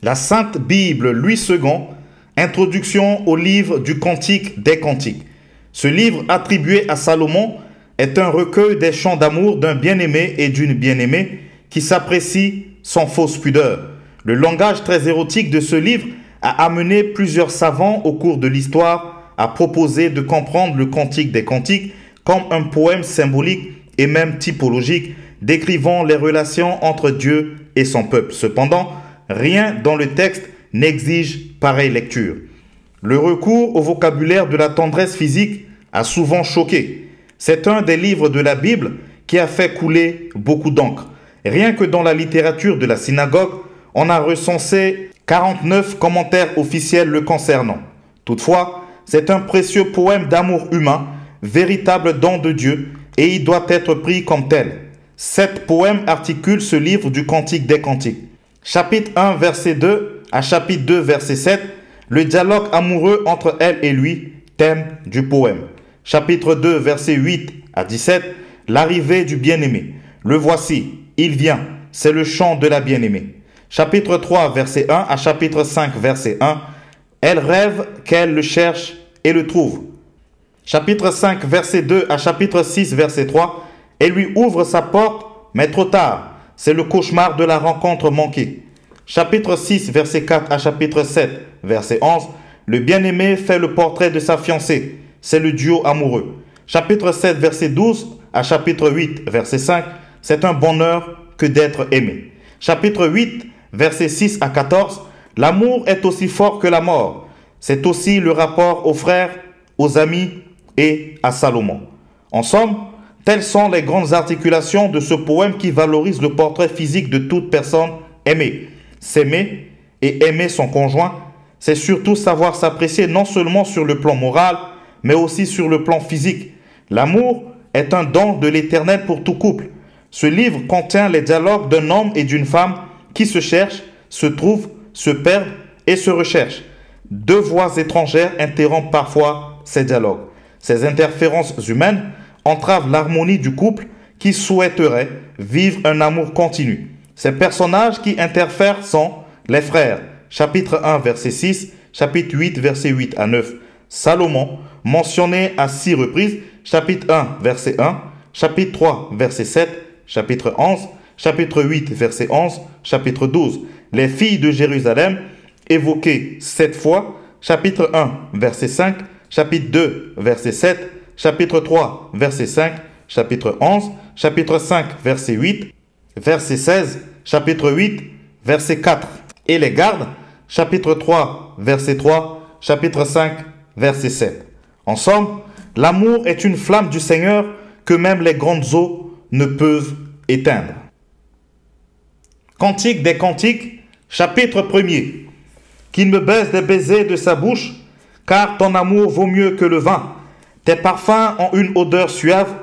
La Sainte Bible, Louis II, Introduction au livre du Cantique des Cantiques. Ce livre attribué à Salomon est un recueil des chants d'amour d'un bien-aimé et d'une bien-aimée qui s'apprécient sans fausse pudeur. Le langage très érotique de ce livre a amené plusieurs savants au cours de l'histoire à proposer de comprendre le Cantique des Cantiques comme un poème symbolique et même typologique décrivant les relations entre Dieu et son peuple. Cependant, rien dans le texte n'exige pareille lecture. Le recours au vocabulaire de la tendresse physique a souvent choqué. C'est un des livres de la Bible qui a fait couler beaucoup d'encre. Rien que dans la littérature de la synagogue, on a recensé 49 commentaires officiels le concernant. Toutefois, c'est un précieux poème d'amour humain, véritable don de Dieu, et il doit être pris comme tel. 7 poèmes articulent ce livre du Cantique des Cantiques. Chapitre 1, verset 2 à chapitre 2, verset 7, le dialogue amoureux entre elle et lui, thème du poème. Chapitre 2, verset 8 à 17, l'arrivée du bien-aimé. Le voici, il vient, c'est le chant de la bien-aimée. Chapitre 3, verset 1 à chapitre 5, verset 1, elle rêve qu'elle le cherche et le trouve. Chapitre 5, verset 2 à chapitre 6, verset 3, elle lui ouvre sa porte, mais trop tard. C'est le cauchemar de la rencontre manquée. Chapitre 6, verset 4 à chapitre 7, verset 11, le bien-aimé fait le portrait de sa fiancée. C'est le duo amoureux. Chapitre 7, verset 12 à chapitre 8, verset 5, c'est un bonheur que d'être aimé. Chapitre 8, verset 6 à 14, l'amour est aussi fort que la mort. C'est aussi le rapport aux frères, aux amis et à Salomon. En somme, telles sont les grandes articulations de ce poème qui valorise le portrait physique de toute personne aimée. S'aimer et aimer son conjoint, c'est surtout savoir s'apprécier non seulement sur le plan moral, mais aussi sur le plan physique. L'amour est un don de l'Éternel pour tout couple. Ce livre contient les dialogues d'un homme et d'une femme qui se cherchent, se trouvent, se perdent et se recherchent. Deux voix étrangères interrompent parfois ces dialogues. Ces interférences humaines entravent l'harmonie du couple qui souhaiterait vivre un amour continu. Ces personnages qui interfèrent sont les frères, chapitre 1, verset 6, chapitre 8, verset 8 à 9. Salomon, mentionné à 6 reprises, chapitre 1, verset 1, chapitre 3, verset 7, chapitre 11, chapitre 8, verset 11, chapitre 12. Les filles de Jérusalem, évoquées 7 fois, chapitre 1, verset 5, chapitre 2, verset 7, chapitre 3, verset 5, chapitre 11, chapitre 5, verset 8, verset 16, chapitre 8, verset 4. Et les gardes, chapitre 3, verset 3, chapitre 5, verset 7. En somme, l'amour est une flamme du Seigneur que même les grandes eaux ne peuvent éteindre. Cantique des Cantiques, chapitre 1er. Qu'il me baise des baisers de sa bouche, car ton amour vaut mieux que le vin. Tes parfums ont une odeur suave,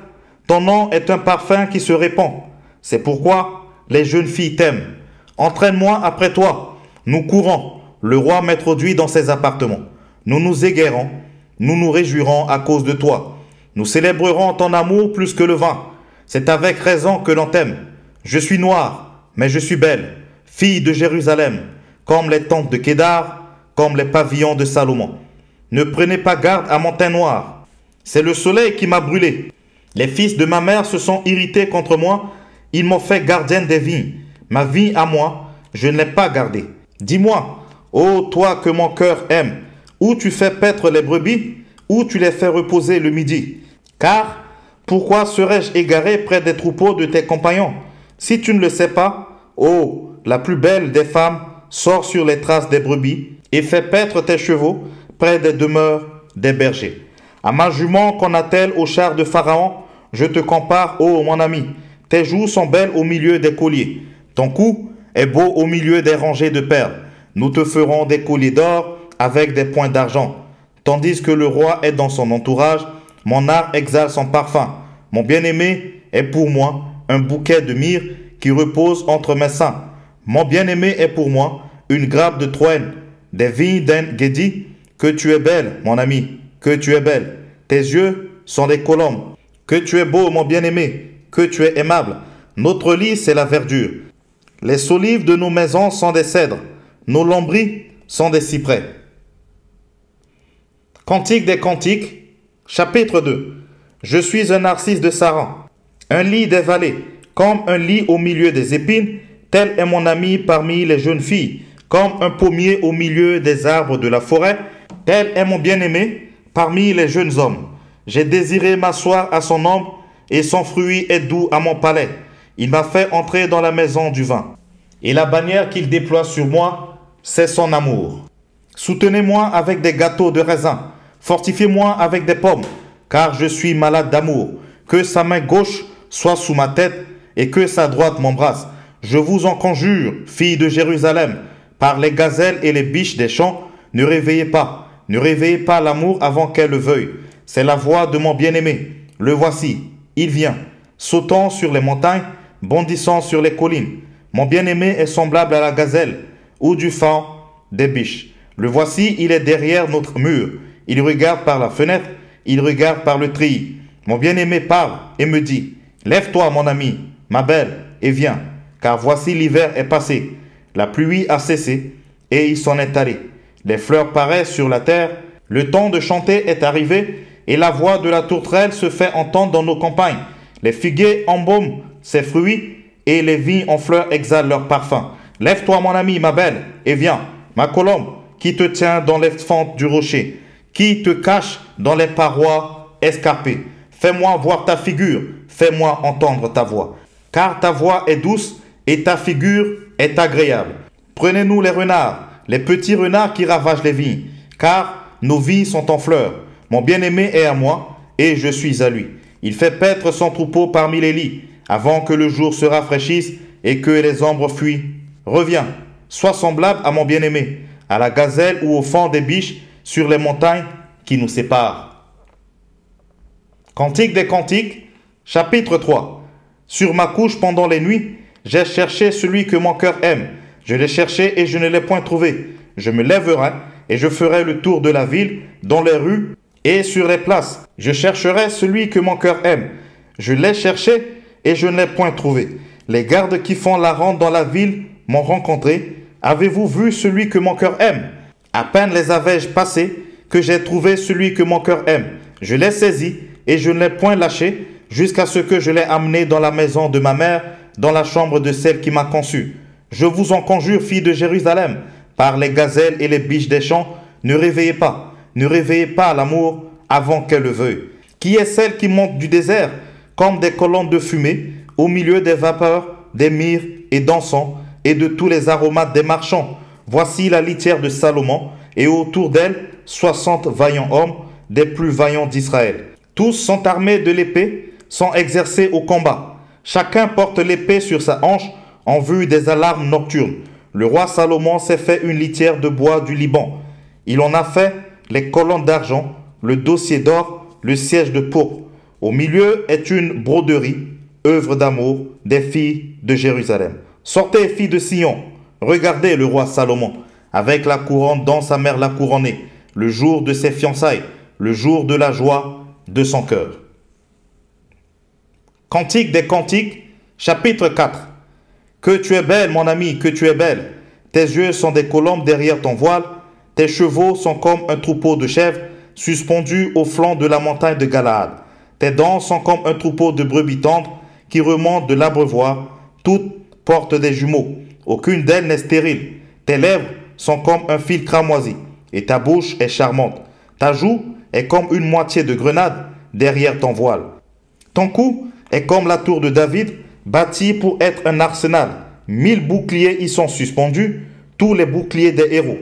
ton nom est un parfum qui se répand. C'est pourquoi les jeunes filles t'aiment. Entraîne-moi après toi. Nous courons. Le roi m'introduit dans ses appartements. Nous nous égarons. Nous nous réjouirons à cause de toi. Nous célébrerons ton amour plus que le vin. C'est avec raison que l'on t'aime. Je suis noire, mais je suis belle. Fille de Jérusalem, comme les tentes de Kédar, comme les pavillons de Salomon. Ne prenez pas garde à mon teint noir. C'est le soleil qui m'a brûlé. Les fils de ma mère se sont irrités contre moi. Ils m'ont fait gardienne des vignes. Ma vie à moi, je ne l'ai pas gardée. Dis-moi, ô toi que mon cœur aime, où tu fais paître les brebis, où tu les fais reposer le midi. Car, pourquoi serais-je égaré près des troupeaux de tes compagnons? Si tu ne le sais pas, ô, la plus belle des femmes, sors sur les traces des brebis et fais paître tes chevaux près des demeures des bergers. À ma jument qu'on attelle au char de Pharaon, je te compare, ô mon ami. Tes joues sont belles au milieu des colliers. Ton cou est beau au milieu des rangées de perles. Nous te ferons des colliers d'or avec des points d'argent. Tandis que le roi est dans son entourage, mon art exhale son parfum. Mon bien-aimé est pour moi un bouquet de myrrhe qui repose entre mes seins. Mon bien-aimé est pour moi une grappe de troène, des vignes d'En-Gedi. Que tu es belle, mon ami, que tu es belle. Tes yeux sont des colombes. Que tu es beau, mon bien-aimé, que tu es aimable. Notre lit, c'est la verdure. Les solives de nos maisons sont des cèdres. nos lambris sont des cyprès. Cantique des Cantiques, chapitre 2. Je suis un narcisse de Saran, un lit des vallées, comme un lit au milieu des épines, tel est mon ami parmi les jeunes filles, comme un pommier au milieu des arbres de la forêt, tel est mon bien-aimé parmi les jeunes hommes. J'ai désiré m'asseoir à son ombre, et son fruit est doux à mon palais. Il m'a fait entrer dans la maison du vin. Et la bannière qu'il déploie sur moi, c'est son amour. Soutenez-moi avec des gâteaux de raisin, fortifiez-moi avec des pommes, car je suis malade d'amour. Que sa main gauche soit sous ma tête, et que sa droite m'embrasse. Je vous en conjure, filles de Jérusalem, par les gazelles et les biches des champs, ne réveillez pas l'amour avant qu'elle le veuille. C'est la voix de mon bien-aimé. Le voici, il vient, sautant sur les montagnes, bondissant sur les collines. Mon bien-aimé est semblable à la gazelle, ou du faon des biches. Le voici, il est derrière notre mur. Il regarde par la fenêtre, il regarde par le treillis. Mon bien-aimé parle et me dit, lève-toi mon ami, ma belle, et viens, car voici l'hiver est passé. La pluie a cessé, et il s'en est allé. Les fleurs paraissent sur la terre, le temps de chanter est arrivé, et la voix de la tourterelle se fait entendre dans nos campagnes. Les figuiers embaument ses fruits, et les vignes en fleurs exhalent leur parfum. Lève-toi mon ami, ma belle, et viens, ma colombe, qui te tient dans les fentes du rocher, qui te cache dans les parois escarpées. Fais-moi voir ta figure, fais-moi entendre ta voix, car ta voix est douce et ta figure est agréable. Prenez-nous les renards, les petits renards qui ravagent les vignes, car nos vignes sont en fleurs. Mon bien-aimé est à moi, et je suis à lui. Il fait paître son troupeau parmi les lits, avant que le jour se rafraîchisse et que les ombres fuient. Reviens, sois semblable à mon bien-aimé, à la gazelle ou au faon des biches sur les montagnes qui nous séparent. Cantique des Cantiques, chapitre 3. Sur ma couche pendant les nuits, j'ai cherché celui que mon cœur aime. Je l'ai cherché et je ne l'ai point trouvé. Je me lèverai et je ferai le tour de la ville, dans les rues et sur les places. Je chercherai celui que mon cœur aime. Je l'ai cherché et je ne l'ai point trouvé. Les gardes qui font la ronde dans la ville m'ont rencontré. Avez-vous vu celui que mon cœur aime? À peine les avais-je passés que j'ai trouvé celui que mon cœur aime. Je l'ai saisi et je ne l'ai point lâché jusqu'à ce que je l'ai amené dans la maison de ma mère, dans la chambre de celle qui m'a conçu. Je vous en conjure, filles de Jérusalem, par les gazelles et les biches des champs, ne réveillez pas l'amour avant qu'elle le veuille. Qui est celle qui monte du désert comme des colonnes de fumée au milieu des vapeurs, des myrrhes et d'encens et de tous les aromates des marchands? Voici la litière de Salomon, et autour d'elle 60 vaillants hommes, des plus vaillants d'Israël. Tous sont armés de l'épée, sont exercés au combat. Chacun porte l'épée sur sa hanche en vue des alarmes nocturnes. Le roi Salomon s'est fait une litière de bois du Liban. Il en a fait les colonnes d'argent, le dossier d'or, le siège de pourpre. Au milieu est une broderie, œuvre d'amour des filles de Jérusalem. Sortez, filles de Sion, regardez le roi Salomon, avec la couronne dont sa mère l'a couronné, le jour de ses fiançailles, le jour de la joie de son cœur. Cantique des Cantiques, chapitre 4. Que tu es belle, mon ami, que tu es belle. Tes yeux sont des colombes derrière ton voile. Tes chevaux sont comme un troupeau de chèvres suspendus au flanc de la montagne de Galaad. Tes dents sont comme un troupeau de brebis tendres qui remontent de l'abreuvoir. Toutes portent des jumeaux. Aucune d'elles n'est stérile. Tes lèvres sont comme un fil cramoisi et ta bouche est charmante. Ta joue est comme une moitié de grenade derrière ton voile. Ton cou est comme la tour de David, bâtie pour être un arsenal. 1000 boucliers y sont suspendus, tous les boucliers des héros.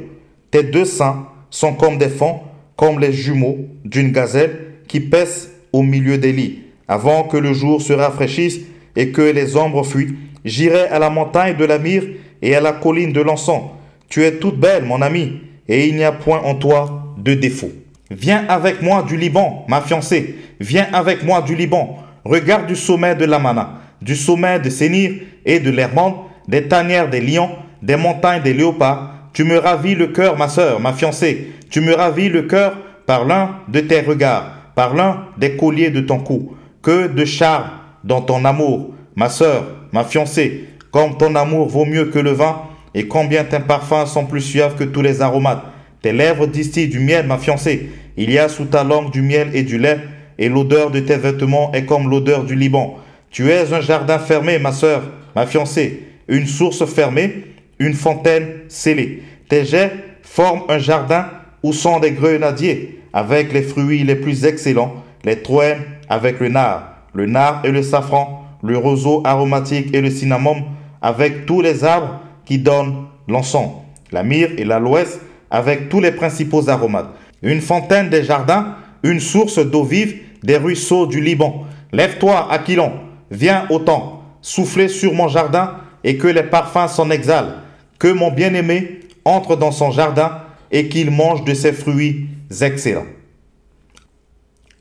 Tes deux seins sont comme des fans, comme les jumeaux d'une gazelle qui paissent au milieu des lits. Avant que le jour se rafraîchisse et que les ombres fuient, j'irai à la montagne de la myrrhe et à la colline de l'encens. Tu es toute belle, mon ami, et il n'y a point en toi de défaut. Viens avec moi du Liban, ma fiancée. Viens avec moi du Liban. Regarde du sommet de l'Amana, du sommet de Sénir et de l'Hermone, des tanières des lions, des montagnes des léopards. Tu me ravis le cœur, ma sœur, ma fiancée. Tu me ravis le cœur par l'un de tes regards, par l'un des colliers de ton cou. Que de charme dans ton amour, ma sœur, ma fiancée. Comme ton amour vaut mieux que le vin, et combien tes parfums sont plus suaves que tous les aromates. Tes lèvres distillent du miel, ma fiancée. Il y a sous ta langue du miel et du lait, et l'odeur de tes vêtements est comme l'odeur du Liban. Tu es un jardin fermé, ma sœur, ma fiancée, une source fermée, une fontaine scellée. Tes jets forment un jardin où sont des grenadiers, avec les fruits les plus excellents, les troènes avec le nard et le safran, le roseau aromatique et le cinnamome, avec tous les arbres qui donnent l'encens, la myrrhe et l'aloès, avec tous les principaux aromates. Une fontaine des jardins, une source d'eau vive, des ruisseaux du Liban. Lève-toi, Aquilon, viens au temps, soufflez sur mon jardin et que les parfums s'en exhalent. Que mon bien-aimé entre dans son jardin et qu'il mange de ses fruits excellents.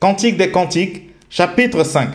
Cantique des Cantiques, chapitre 5.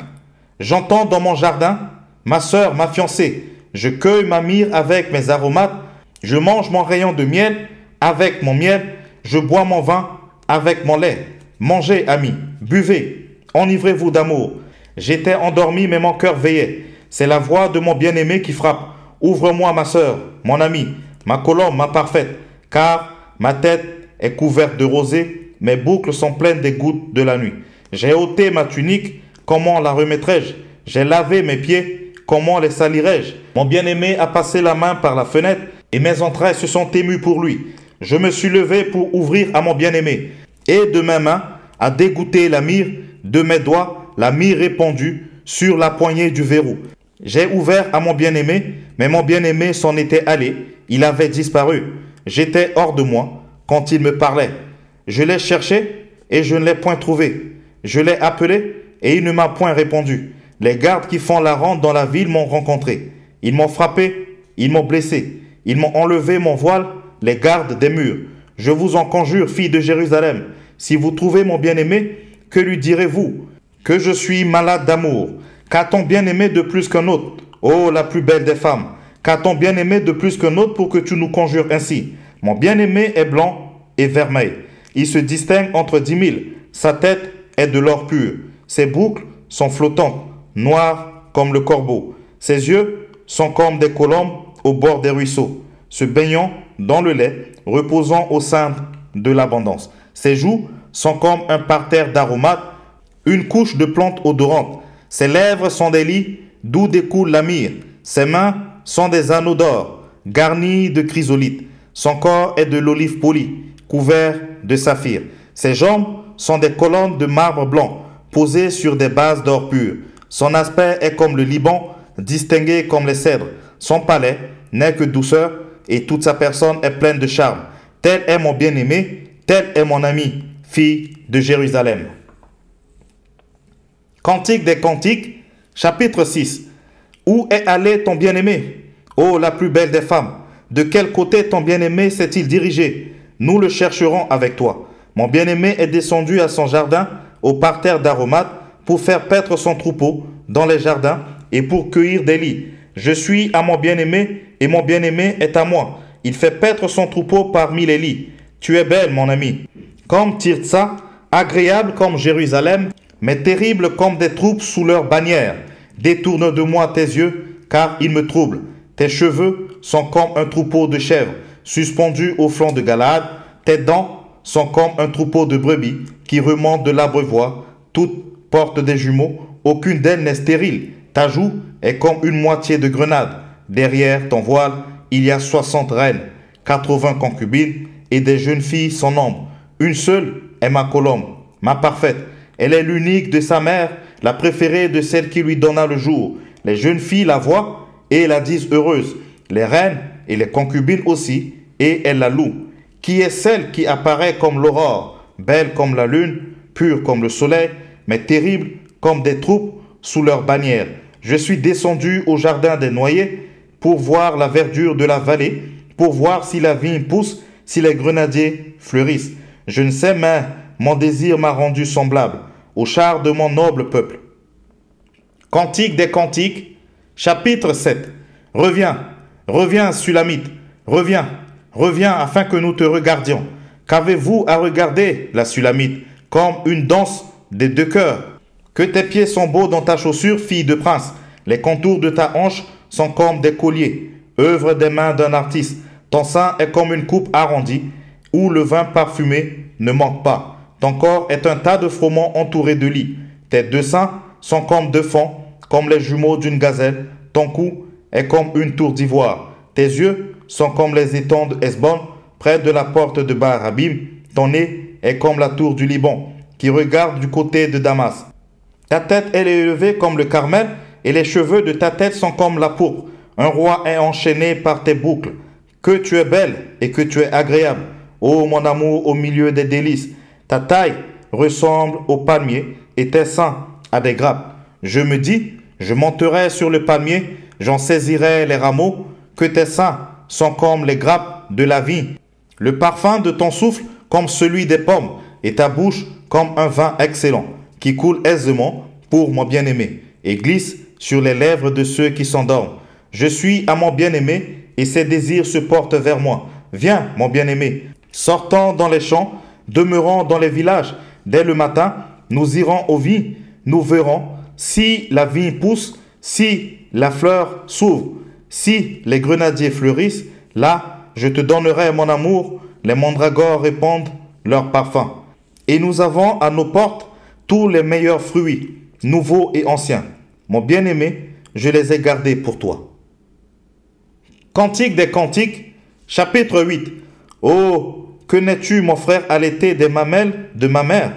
J'entends dans mon jardin, ma sœur, ma fiancée, je cueille ma myrrhe avec mes aromates, je mange mon rayon de miel avec mon miel, je bois mon vin avec mon lait. Mangez, amis, buvez, enivrez-vous d'amour. J'étais endormi, mais mon cœur veillait. C'est la voix de mon bien-aimé qui frappe. Ouvre-moi, ma sœur, mon ami, ma colombe, ma parfaite, car ma tête est couverte de rosée, mes boucles sont pleines des gouttes de la nuit. J'ai ôté ma tunique, comment la remettrai-je? J'ai lavé mes pieds, comment les salirai-je? Mon bien-aimé a passé la main par la fenêtre, et mes entrailles se sont émues pour lui. Je me suis levé pour ouvrir à mon bien-aimé, et de mes mains a dégoûté la myrrhe, de mes doigts la myrrhe répandue sur la poignée du verrou. J'ai ouvert à mon bien-aimé, mais mon bien-aimé s'en était allé, il avait disparu. J'étais hors de moi quand il me parlait. Je l'ai cherché et je ne l'ai point trouvé. Je l'ai appelé et il ne m'a point répondu. Les gardes qui font la ronde dans la ville m'ont rencontré. Ils m'ont frappé, ils m'ont blessé. Ils m'ont enlevé mon voile, les gardes des murs. Je vous en conjure, filles de Jérusalem, si vous trouvez mon bien-aimé, que lui direz-vous? Que je suis malade d'amour. Qu'a-t-on bien-aimé de plus qu'un autre? Oh, la plus belle des femmes! Qu'a-t-on bien-aimé de plus qu'un autre pour que tu nous conjures ainsi? Mon bien-aimé est blanc et vermeil. Il se distingue entre 10 000. Sa tête est de l'or pur. Ses boucles sont flottantes, noires comme le corbeau. Ses yeux sont comme des colombes au bord des ruisseaux, se baignant dans le lait, reposant au sein de l'abondance. Ses joues sont comme un parterre d'aromates, une couche de plantes odorantes. Ses lèvres sont des lits d'où découle la myrrhe. Ses mains sont des anneaux d'or, garnis de chrysolites. Son corps est de l'olive polie, couvert de saphir. Ses jambes sont des colonnes de marbre blanc, posées sur des bases d'or pur. Son aspect est comme le Liban, distingué comme les cèdres. Son palais n'est que douceur, et toute sa personne est pleine de charme. Tel est mon bien-aimé, tel est mon ami, fille de Jérusalem. Cantique des Cantiques, chapitre 6. Où est allé ton bien-aimé? Ô la plus belle des femmes, de quel côté ton bien-aimé s'est-il dirigé? Nous le chercherons avec toi. Mon bien-aimé est descendu à son jardin, au parterre d'aromates, pour faire paître son troupeau dans les jardins et pour cueillir des lits. Je suis à mon bien-aimé et mon bien-aimé est à moi. Il fait paître son troupeau parmi les lits. Tu es belle, mon ami, comme Tirtsa, agréable comme Jérusalem, mais terrible comme des troupes sous leur bannière. Détourne de moi tes yeux, car ils me troublent. Tes cheveux sont comme un troupeau de chèvres, suspendus au flanc de Galaad. Tes dents sont comme un troupeau de brebis qui remontent de l'abreuvoir. Toutes portent des jumeaux, aucune d'elles n'est stérile. Ta joue est comme une moitié de grenade. Derrière ton voile, il y a 60 reines, 80 concubines et des jeunes filles sans nombre. Une seule est ma colombe, ma parfaite. Elle est l'unique de sa mère, la préférée de celle qui lui donna le jour. Les jeunes filles la voient et la disent heureuse. Les reines et les concubines aussi, et elles la louent. Qui est celle qui apparaît comme l'aurore, belle comme la lune, pure comme le soleil, mais terrible comme des troupes sous leur bannière? Je suis descendu au jardin des noyers pour voir la verdure de la vallée, pour voir si la vigne pousse, si les grenadiers fleurissent. Je ne sais, mais mon désir m'a rendu semblable au char de mon noble peuple. Cantique des Cantiques, chapitre 7. Reviens, reviens, Sulamite, reviens, reviens afin que nous te regardions. Qu'avez-vous à regarder, la Sulamite, comme une danse des deux cœurs? Que tes pieds sont beaux dans ta chaussure, fille de prince. Les contours de ta hanche sont comme des colliers, œuvre des mains d'un artiste. Ton sein est comme une coupe arrondie, où le vin parfumé ne manque pas. Ton corps est un tas de froment entouré de lit. Tes deux seins sont comme deux fans, comme les jumeaux d'une gazelle. Ton cou est comme une tour d'ivoire. Tes yeux sont comme les étangs de Hesbon, près de la porte de Baal-Rabim. Ton nez est comme la tour du Liban, qui regarde du côté de Damas. Ta tête elle est élevée comme le Carmel, et les cheveux de ta tête sont comme la pourpre. Un roi est enchaîné par tes boucles. Que tu es belle et que tu es agréable, ô mon amour, au milieu des délices. Ta taille ressemble au palmier et tes seins à des grappes. Je me dis, je monterai sur le palmier, j'en saisirai les rameaux, que tes seins sont comme les grappes de la vigne. Le parfum de ton souffle comme celui des pommes, et ta bouche comme un vin excellent, qui coule aisément pour mon bien-aimé, et glisse sur les lèvres de ceux qui s'endorment. Je suis à mon bien-aimé, et ses désirs se portent vers moi. Viens, mon bien-aimé, sortons dans les champs, demeurons dans les villages. Dès le matin, nous irons aux vignes, nous verrons si la vigne pousse, si la fleur s'ouvre, si les grenadiers fleurissent. Là, je te donnerai mon amour, les mandragores répandent leur parfum. Et nous avons à nos portes tous les meilleurs fruits, nouveaux et anciens. Mon bien-aimé, je les ai gardés pour toi. Cantique des Cantiques, chapitre 8. Oh, que n'es-tu, mon frère, allaité des mamelles de ma mère?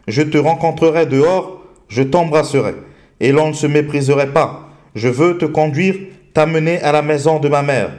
Je te rencontrerai dehors, je t'embrasserai, et l'on ne se mépriserait pas. Je veux te conduire, t'amener à la maison de ma mère.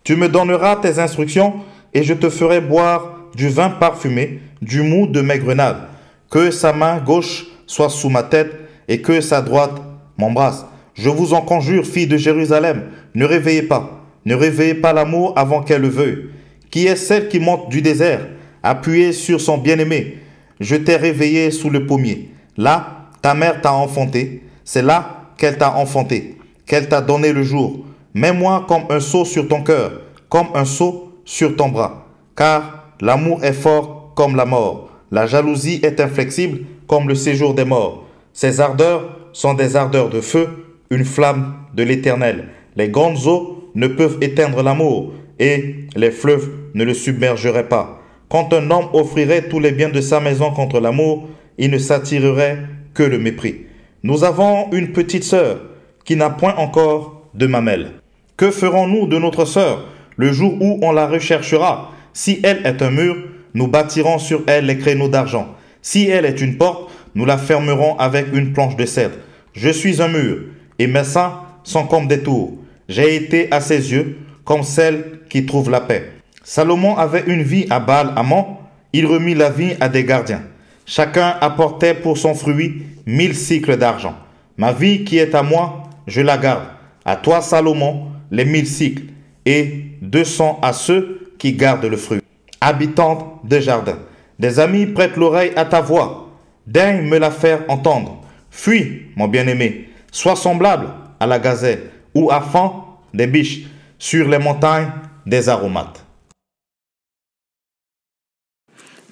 Tu me donneras tes instructions, et je te ferai boire du vin parfumé, du mou de mes grenades. Que sa main gauche soit sous ma tête, et que sa droite m'embrasse. Je vous en conjure, filles de Jérusalem, ne réveillez pas. Ne réveillez pas l'amour avant qu'elle le veuille. Qui est celle qui monte du désert, appuyée sur son bien-aimé? Je t'ai réveillé sous le pommier. Là, ta mère t'a enfanté. C'est là qu'elle t'a enfanté, qu'elle t'a donné le jour. Mets-moi comme un sceau sur ton cœur, comme un sceau sur ton bras. Car l'amour est fort comme la mort. La jalousie est inflexible comme le séjour des morts. Ses ardeurs sont des ardeurs de feu, une flamme de l'Éternel. Les grandes eaux ne peuvent éteindre l'amour, et les fleuves ne le submergeraient pas. Quand un homme offrirait tous les biens de sa maison contre l'amour, il ne s'attirerait que le mépris. Nous avons une petite sœur qui n'a point encore de mamelle. Que ferons-nous de notre sœur le jour où on la recherchera? Si elle est un mur, nous bâtirons sur elle les créneaux d'argent. Si elle est une porte, nous la fermerons avec une planche de cèdre. Je suis un mur, et mes seins sont comme des tours. J'ai été à ses yeux comme celle qui trouve la paix. Salomon avait une vie à Baal-Hamon. Il remit la vie à des gardiens. Chacun apportait pour son fruit 1000 cycles d'argent. Ma vie qui est à moi, je la garde. À toi, Salomon, les 1000 cycles, et 200 à ceux qui gardent le fruit. Habitante des jardins, des amis prêtent l'oreille à ta voix. Daigne me la faire entendre. Fuis, mon bien-aimé, sois semblable à la gazelle, ou à fond des biches sur les montagnes des aromates.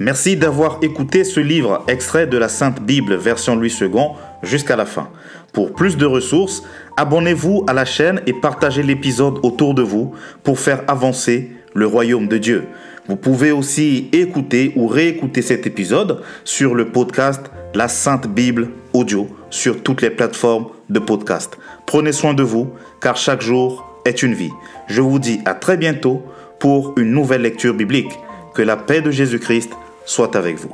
Merci d'avoir écouté ce livre extrait de la Sainte Bible version Louis II jusqu'à la fin. Pour plus de ressources, abonnez-vous à la chaîne et partagez l'épisode autour de vous pour faire avancer le royaume de Dieu. Vous pouvez aussi écouter ou réécouter cet épisode sur le podcast La Sainte Bible Audio sur toutes les plateformes de podcast. Prenez soin de vous, car chaque jour est une vie. Je vous dis à très bientôt pour une nouvelle lecture biblique. Que la paix de Jésus-Christ soit avec vous.